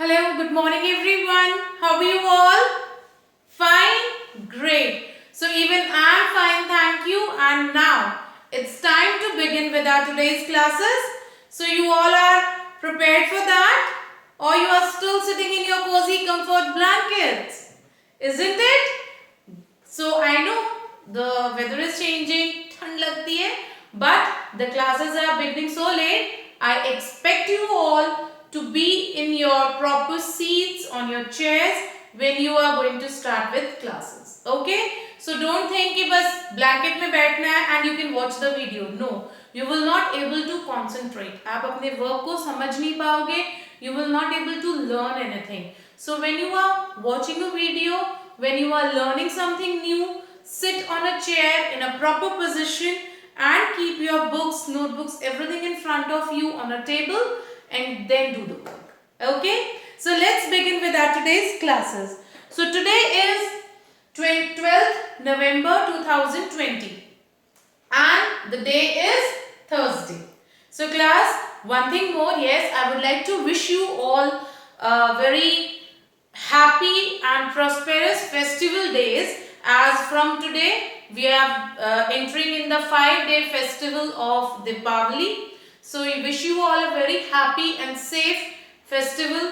Hello, good morning everyone. How are you all? Fine? Great. So even I'm fine, thank you. And now it's time to begin with our today's classes. So you all are prepared for that? Or you are still sitting in your cozy comfort blankets? Isn't it? So I know the weather is changing, ठंड लगती है, but the classes are beginning so late. I expect you all to be in your proper seats on your chairs when you are going to start with classes. Okay? So don't think कि बस blanket में बैठना है and you can watch the video. No, you will not able to concentrate. आप अपने work को समझ नहीं पाओगे. You will not able to learn anything. So when you are watching a video, when you are learning something new, sit on a chair in a proper position and keep your books, notebooks, everything in front of you on a table and then do the work. Okay? So let's begin with our today's classes. So today is 12th November 2020 and the day is Thursday. So class, one thing more, yes, I would like to wish you all very happy and prosperous festival days, as from today we are entering in the 5-day festival of Deepavali. So we wish you all a very happy and safe festival.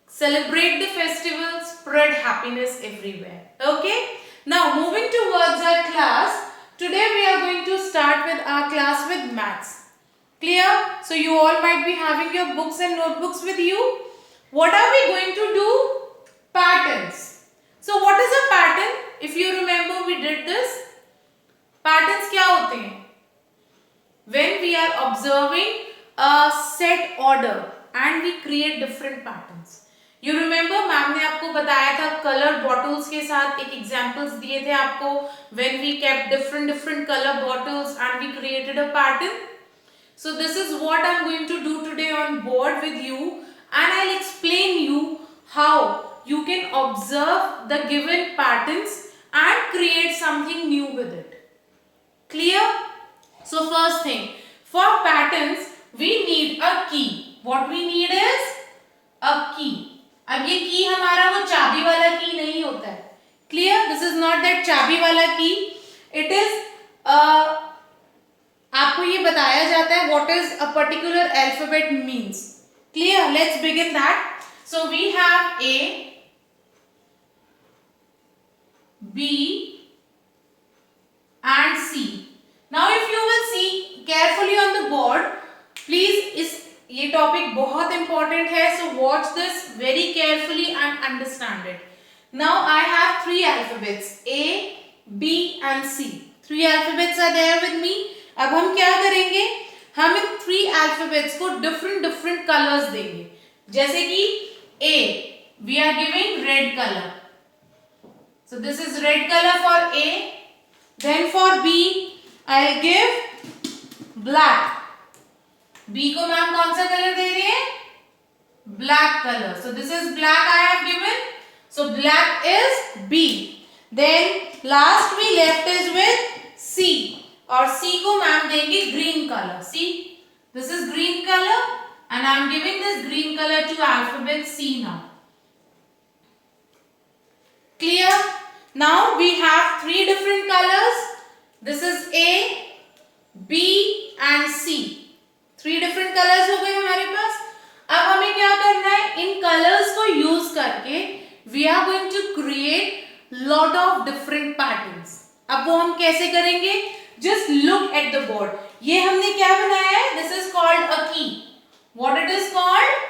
Celebrate the festival, spread happiness everywhere. Okay? Now moving towards our class, today we are going to start with our class with maths. Clear? So you all might be having your books and notebooks with you. What are we going to do? Patterns. So what is a pattern? If you remember, we did this. Patterns क्या होते हैं? When we are observing a set order and we create different patterns. You remember, ma'am ने आपको बताया था color bottles के साथ एक examples दिए थे आपको when we kept different color bottles and we created a pattern. So this is what I'm going to do today on board with you, and I'll explain you how you can observe the given patterns and create something new with it. Clear? So first thing, for patterns we need a key. What we need is a key. अब ये की हमारा वो चाबी वाला की नहीं होता है. Clear? This is not that चाबी वाला की. It is आपको ये बताया जाता है what is a particular alphabet means. Clear? Let's begin that. So we have A, B and C. Now if you will see carefully on the board, please ये topic बहुत important है, so watch this very carefully and understand it. Now I have 3 alphabets A, B and C. 3 alphabets are there with me. अब हम क्या करेंगे? हम इन 3 alphabets को different colors देंगे. जैसे कि A, we are giving red color. So this is red color for A. Then for B, I'll give black. B को मैम कौन सा कलर दे रही है? Black color. So this is black I have given. So black is B. Then last we left is with C. और C को ma'am देंगे green color. See, this is green color and I am giving this green color to alphabet C now. Clear? Now we have 3 different colors. This is A, B and C. 3 different colors हो गए हमारे पास. अब हमें क्या करना है? इन colors को use करके we are going to create lot of different patterns. अब वो हम कैसे करेंगे? Just look at the board. ये हमने क्या बनाया है? This is called a key. What it is called?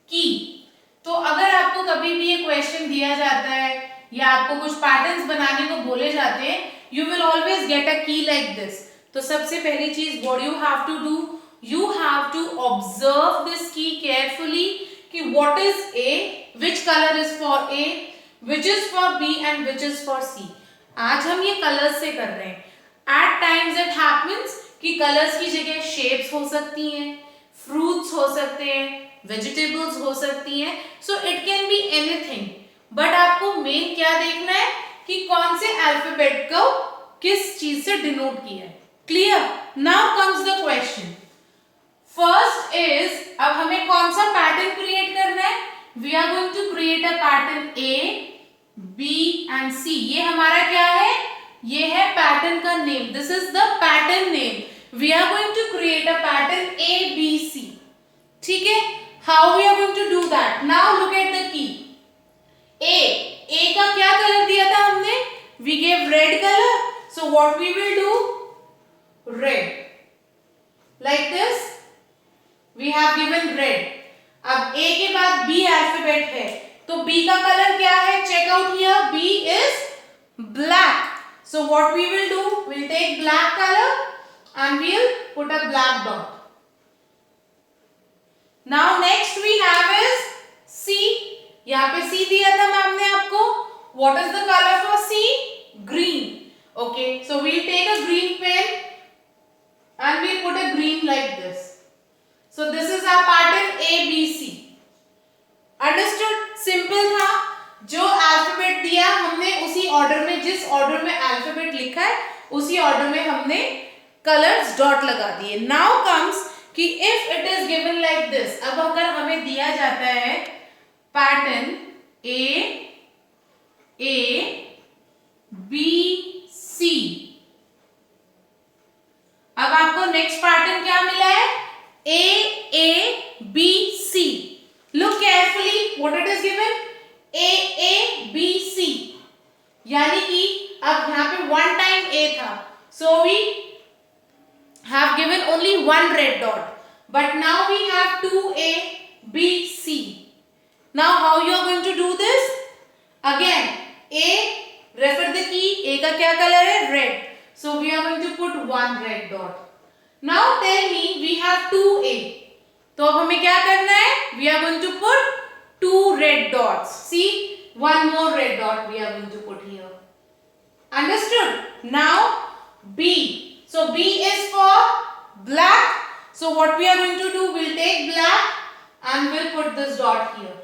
Key. तो अगर आपको कभी भी ये question दिया जाता है या आपको कुछ patterns बनाने को बोले जाते हैं, you will always get a key like this. तो सबसे पहली चीज what you have to do? You have to observe this key carefully कि what is A, which color is for A, which is for B and which is for C. आज हम ये colors से कर रहे हैं. At times it happens कि colors की जगह shapes हो सकती हैं, fruits हो सकते हैं, vegetables हो सकती हैं. So it can be anything. But आपको main क्या देखना है कि कौन से alphabet को किस चीज से denote किया है. Clear? Now comes the question. First is, अब हमें कौन सा pattern create करना है? We are going to create a pattern A B and C. ये हमारा क्या है? ये है पैटर्न का name. This is the pattern name. We are going to create a pattern A B C. ठीक है. How we are going to do that? Now look at the key. A का क्या कलर दिया था हमने? We gave red colour. So what we will do? Red. Like this we have given red. अब A के बाद B alphabet है, तो बी का कलर क्या है? Check out here. B is black. So what we will do? We'll take black color and we'll put a black dot. Now next we have is C. यहाँ पे C दिया था ma'am ने आपको. What is the color for C? Green. Okay. So we'll take a green pen and we'll put a green like this. So this is our pattern A B C. Understood? Simple था. जो alphabet दिया हमने उसी order में, जिस order में alphabet लिखा है उसी ऑर्डर में हमने कलर्स डॉट लगा दिए. नाउ कम्स कि if it is given like this. अब अगर हमें दिया जाता है पैटर्न ए बी सी. अब आपको नेक्स्ट पैटर्न क्या मिला है? A B C. Look carefully what it is given. A B C. यानी कि अब यहाँ पे one time A था, so we have given only one red dot, but now we have two A B C. Now how you are going to do this? Again A, refer the key. A का क्या color है? Red. So we are going to put one red dot. Now tell me we have two A. तो अब हमें क्या करना है? We are going to put two red dots. See, one more red dot we are going to put here. Understood? Now B. So B is for black. So what we are going to do? We'll take black and we'll put this dot here.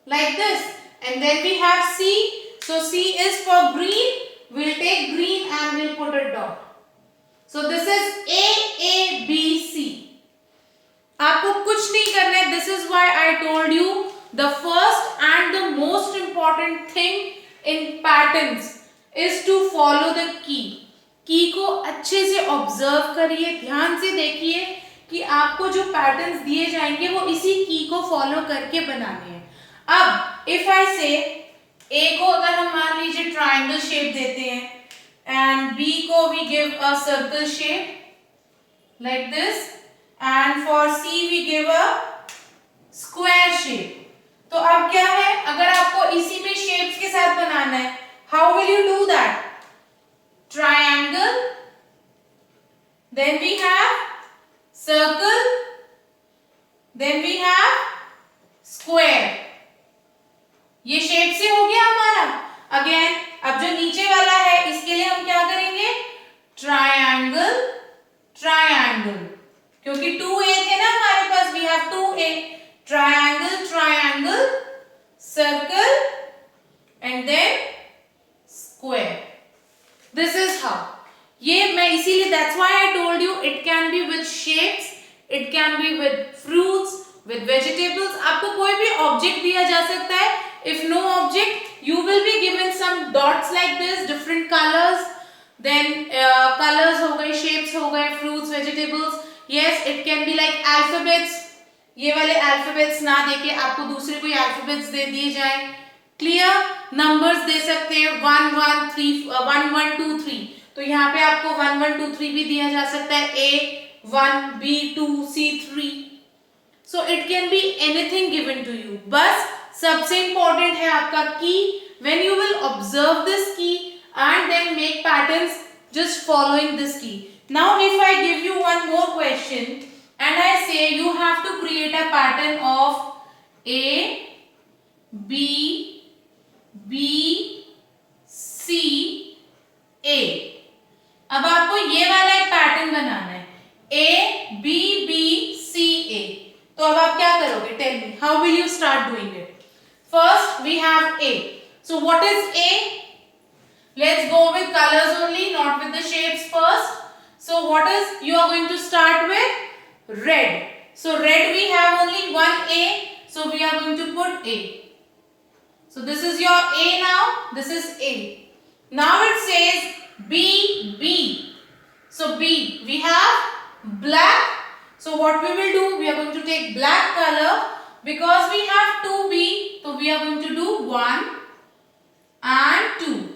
Like this. And then we have C. So C is for green. We'll take green and we'll put a dot. So this is A B C. आपको कुछ नहीं करना है. This is why I told you the first and the most important thing in patterns is to follow the key. की को अच्छे से observe करिए, ध्यान से देखिए कि आपको जो पैटर्न्स दिए जाएंगे वो इसी की को फॉलो करके बनाने हैं. अब इफ आई से ए को अगर हम मान लीजिए ट्रायंगल शेप देते हैं एंड बी को we give a circle shape like this and for C we give a square shape. तो अब क्या है? अगर आपको इसी में शेप्स के साथ बनाना है, how will you do that? Triangle, then we have circle, then we have square. ये शेप से हो गया हमारा. अगेन अब जो नीचे वाला है इसके लिए हम क्या करेंगे? ट्रायंगल, ट्रायंगल, क्योंकि 2A थे ना हमारे पास. We have 2A. Triangle, triangle, circle, and then square. This is how. ये मैं इसीलिए that's why I told you it can be with shapes, it can be with fruits, with vegetables. आपको कोई भी object दिया जा सकता है. If no object, you will be given some dots like this, different colors. Then colors हो गए, shapes हो गए, fruits, vegetables. Yes, it can be like alphabets. ये वाले अल्फाबेट्स ना देके आपको दूसरे कोई अल्फाबेट्स दे दिए जाए. क्लियर? नंबर्स दे सकते हैं 1 1 3 1 1 2 3. तो यहाँ पे आपको 1 1 2 3 भी दिया जा सकता है. A 1 B 2 C 3. So it can be anything given to you. बस सबसे इम्पोर्टेंट है आपका की. When you will observe this key and then make patterns just following this key. Now if I give you one more question and I say you have to create a pattern of A, B, B, C, A. अब आपको ये वाला एक pattern बनाना है. A, B, B, C, A. तो अब आप क्या करोगे? Tell me. How will you start doing it? First we have A. So what is A? Let's go with colors only, not with the shapes first. So what is you are going to start with? Red. So red we have only one A. So we are going going to put A. So this is your A now. This is A. Now it says B, B. So B, we have black. So what we will do, we are going to take black color because we have 2B. So we are going to do 1 and 2.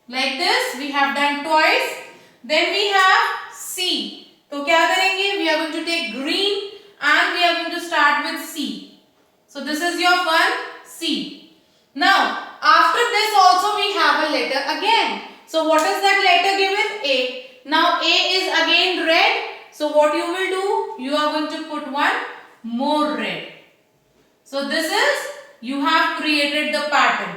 Like this, we have done twice. Then we have C. So क्या करेंगे? We are going to take green and we are going to start with C. So this is your one C. Now after this also we have a letter again. So what is that letter given? A. Now A is again red. So what you will do? You are going to put one more red. So this is, you have created the pattern.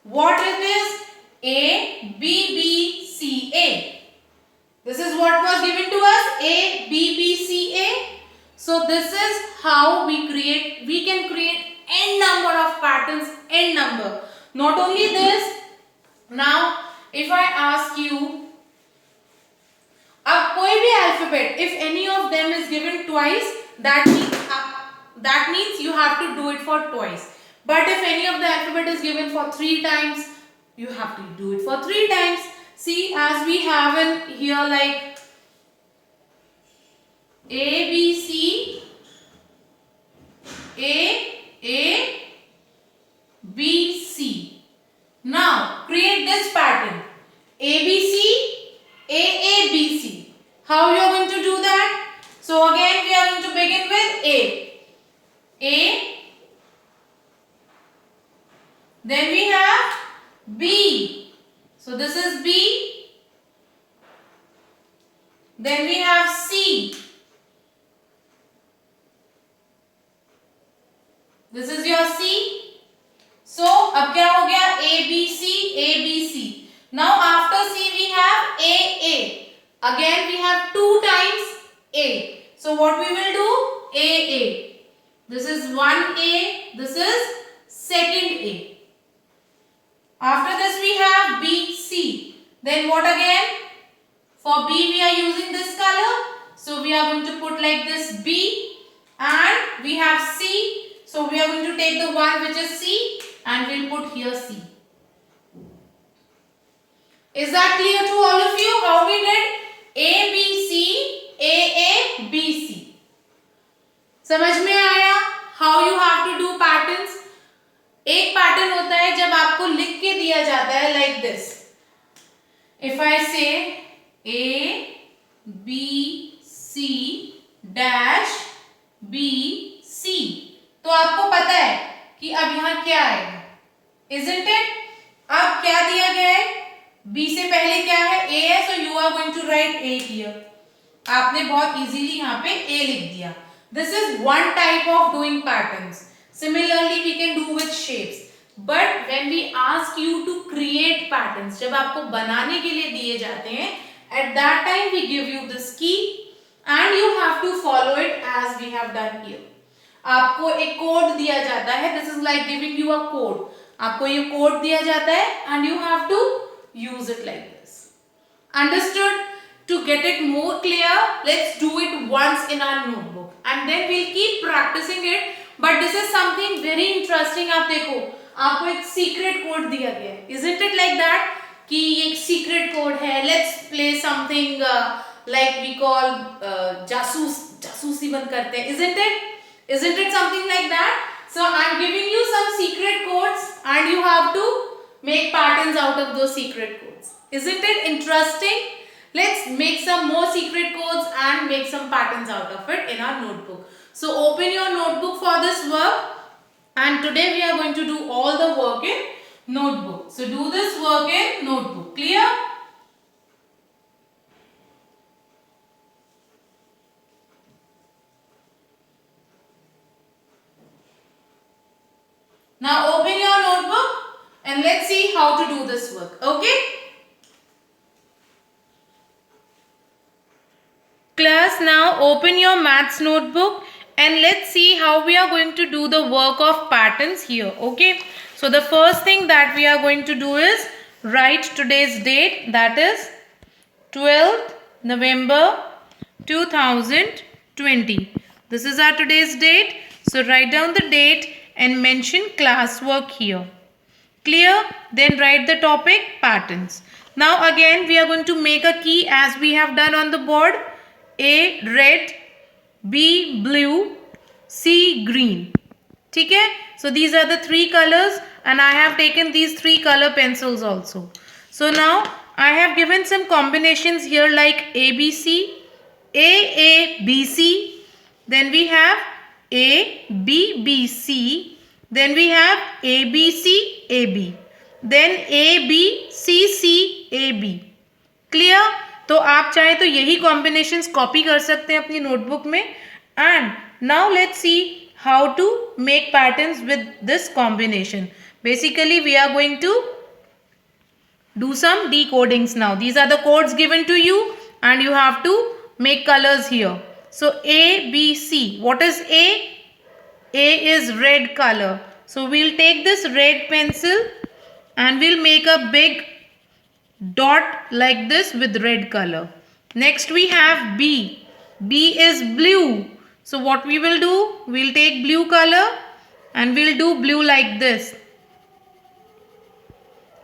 What it is? A, B, B, C, A. This is what was given to us. A, B, B, C, A. So this is how we can create n number of patterns, n number. Not only this, now if I ask you, अब कोई भी alphabet, if any of them is given twice, that means you have to do it for twice. But if any of the alphabet is given for 3 times, you have to do it for 3 times. See, as we have in here like A, B, C, A, B, C. Now, create this pattern. A, B, C, A, B, C. How you are going to do that? So, again we are going to begin with A. Then we have B. So, this is B. Then we have C. This is your C. So, अब क्या हो गया? A, B, C, A, B, C. Now, after C we have A. Again we have 2 times A. So, what we will do? A. This is 1A. This is second A. After this we have B, C. Then what again? For B we are using this color. So we are going to put like this B and we have C. So we are going to take the one which is C and we'll put here C. Is that clear to all of you? How we did? A, B, C, A, B, C. समझ में आया? How you have to do patterns? एक pattern होता है जब आपको लिख के दिया जाता है like this. If I say A, B, C dash B, C, तो आपको पता है कि अब यहाँ क्या आएगा, isn't it? अब क्या दिया गया है? B से पहले क्या है? A है, so you are going to write A here. आपने बहुत easily यहाँ पे A लिख दिया. This is one type of doing patterns. Similarly, we can do with shapes. But when we ask you to create patterns, जब आपको बनाने के लिए दिए जाते हैं, at that time we give you this key and you have to follow it as we have done here. आपको एक कोड दिया जाता है. This is like giving you a code. आपको ये कोड दिया जाता है and you have to use it like this. Understood? To get it more clear, let's do it once in our notebook and then we'll keep practicing it. But this is something very interesting. आप देखो, आपको एक secret code दिया गया है. Isn't it like that? कि ये एक secret code है. Let's play something like we call जासूसी बंद करते हैं. Isn't it? Isn't it something like that? So I'm giving you some secret codes and you have to make patterns out of those secret codes. Isn't it interesting? Let's make some more secret codes and make some patterns out of it in our notebook. So open your notebook for this work and today we are going to do all the work in notebook. So do this work in notebook. Clear? Now open your notebook and let's see how to do this work. Okay? Class, now open your maths notebook and let's see how we are going to do the work of patterns here. Okay? So the first thing that we are going to do is write today's date, that is 12th November 2020. This is our today's date. So write down the date and mention classwork here. Clear? Then write the topic patterns. Now again we are going to make a key as we have done on the board. A red, B blue, C green. Okay? So these are the three colors and I have taken these three color pencils also. So now I have given some combinations here like ABC, AABC, then we have ABBC, then we have ABCAB, then ABCCAB. Clear? तो आप चाहे तो यही combinations copy कर सकते हैं अपनी notebook में. And now let's see how to make patterns with this combination. Basically we are going to do some decodings now. These are the codes given to you and you have to make colors here. So A, B, C. What is A? A is red color. So we'll take this red pencil and we'll make a big dot like this with red color. Next we have B. B is blue. So what we will do? We'll take blue color and we'll do blue like this.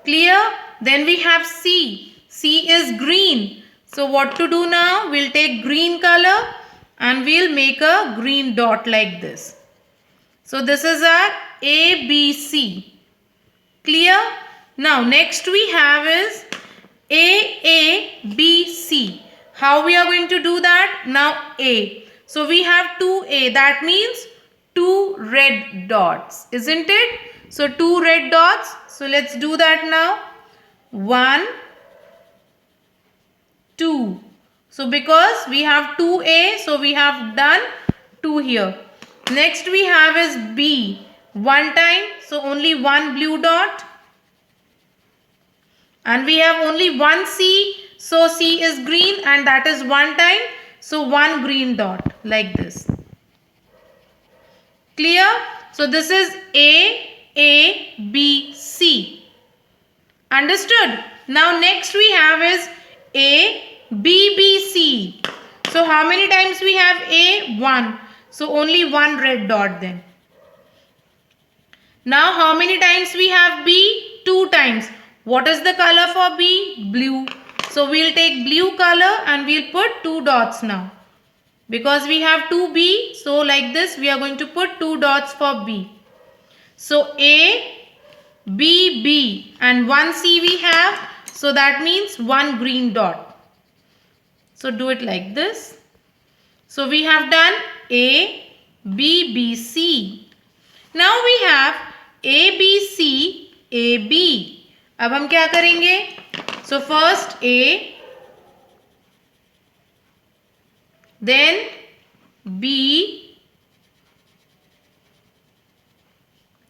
Clear? Then we have C. C is green. So what to do now? We'll take green color and we'll make a green dot like this. So this is our ABC. Clear? Now next we have is AABC. How we are going to do that? Now A. So we have 2A. That means 2 red dots. Isn't it? So 2 red dots. So let's do that now. 1, 2. So because we have 2A, so we have done 2 here. Next we have is B. 1 time. So only 1 blue dot. And we have only 1 C. So C is green and that is 1 time. So 1 green dot like this. Clear? So this is AABC. Understood? Now next we have is ABBC. So how many times we have A? 1. So only 1 red dot then. Now how many times we have B? 2 times. What is the color for B? Blue. So we'll take blue color and we'll put 2 dots now. Because we have 2B, so like this we are going to put 2 dots for B. So A, B, B and 1 C we have. So that means 1 green dot. So do it like this. So we have done A, B, B, C. Now we have A, B, C, A, B. अब हम क्या करेंगे? So first A, then B,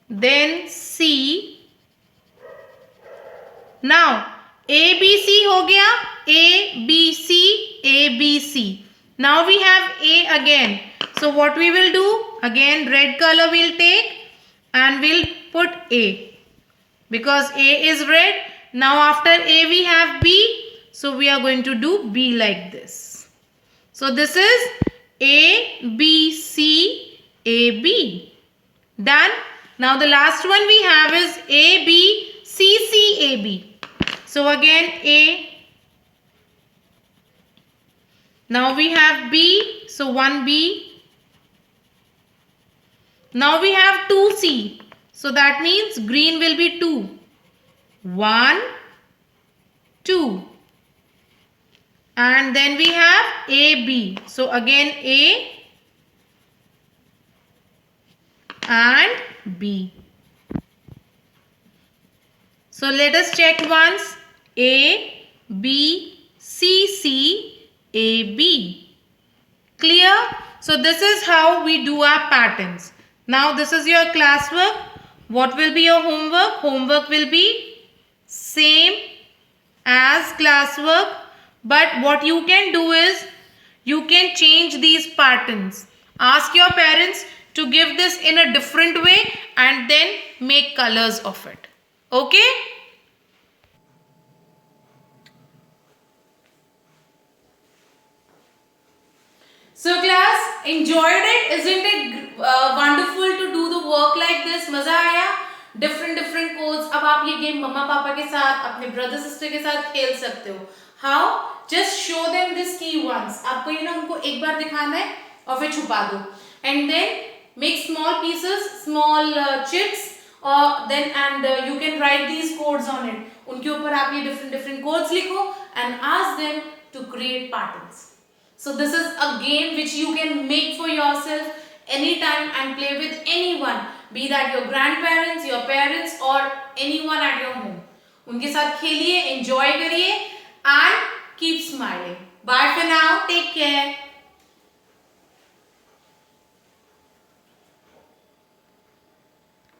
then C. Now A, B, C हो गया. A, B, C, A, B, C. Now we have A again. So what we will do? Again red color we'll take and we'll put A. Because A is red. Now after A we have B. So we are going to do B like this. So this is A, B, C, A, B. Done. Now the last one we have is A, B, C, C, A, B. So again A. Now we have B. So 1 B. Now we have 2 C. So that means green will be 2. 1, 2. And then we have AB. So again A and B. So let us check once. A, B, C, C, A, B. Clear? So this is how we do our patterns. Now this is your classwork. What will be your homework? Homework will be same as classwork. But what you can do is, you can change these patterns. Ask your parents to give this in a different way and then make colors of it. Okay? So class, enjoyed it? Isn't it wonderful to do the work like this अब आप ये game मम्मा पापा के साथ, अपने brother sister के साथ खेल सकते हो. How? Just show them this की वंस. आपको ये ना उनको एक बार दिखाना है और फिर छुपा दो. And then make small pieces, small chips, or then and you can write these codes on it. उनके ऊपर आप ये different codes लिखो and ask them to create patterns. So this is a game which you can make for yourself anytime and play with anyone, be that your grandparents, your parents, or anyone at your home. उनके साथ खेलिए, enjoy करिए and keep smiling. Bye for now. Take care.